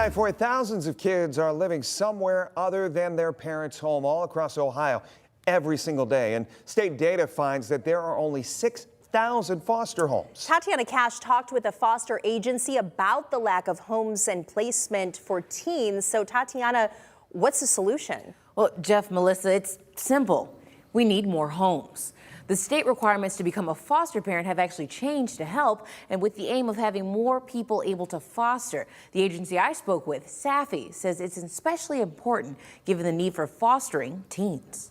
For thousands of kids are living somewhere other than their parents' home all across Ohio every single day. And state data finds that there are only 6,000 foster homes. Tatiana Cash talked with a foster agency about the lack of homes and placement for teens. So Tatiana, what's the solution? Well, Jeff, Melissa, it's simple. We need more homes. The state requirements to become a foster parent have actually changed to help, and with the aim of having more people able to foster. The agency I spoke with, SAFI, says it's especially important given the need for fostering teens.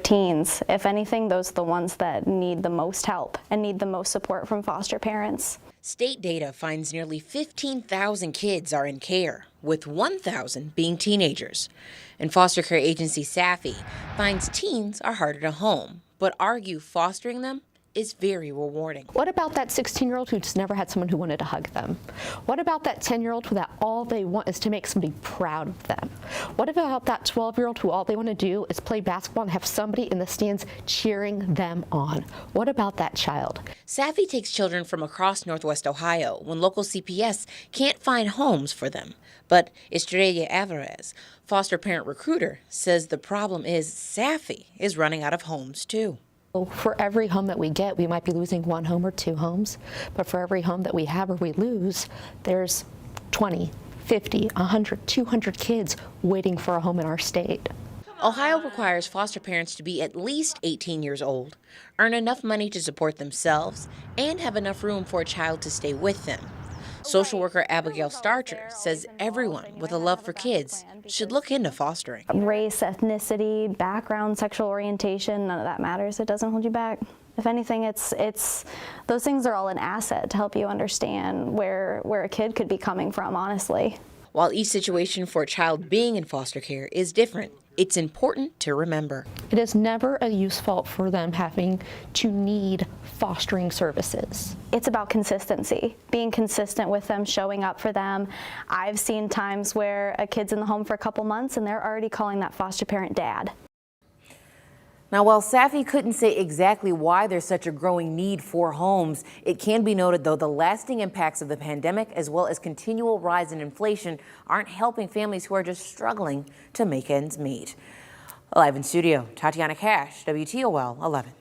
Teens, if anything, those are the ones that need the most help and need the most support from foster parents. State data finds nearly 15,000 kids are in care, with 1,000 being teenagers. And foster care agency SAFI finds teens are harder to home, but argue fostering them is very rewarding. What about that 16-year-old who just never had someone who wanted to hug them? What about that 10-year-old who that all they want is to make somebody proud of them? What about that 12-year-old who all they want to do is play basketball and have somebody in the stands cheering them on? What about that child? SAFI takes children from across Northwest Ohio when local CPS can't find homes for them. But Estrella Alvarez, foster parent recruiter, says the problem is SAFI is running out of homes too. For every home that we get, we might be losing one home or two homes, but for every home that we have or we lose, there's 20, 50, 100, 200 kids waiting for a home in our state. Ohio requires foster parents to be at least 18 years old, earn enough money to support themselves, and have enough room for a child to stay with them. Social worker Abigail Starcher says everyone with a love for kids should look into fostering. Race, ethnicity, background, sexual orientation, none of that matters. It doesn't hold you back. If anything, it's those things are all an asset to help you understand where a kid could be coming from, honestly. While each situation for a child being in foster care is different, it's important to remember. It is never a use fault for them having to need fostering services. It's about consistency, being consistent with them, showing up for them. I've seen times where a kid's in the home for a couple months and they're already calling that foster parent dad. Now, while SAFI couldn't say exactly why there's such a growing need for homes, it can be noted, though, the lasting impacts of the pandemic as well as continual rise in inflation aren't helping families who are just struggling to make ends meet. Live in studio, Tatiana Cash, WTOL 11.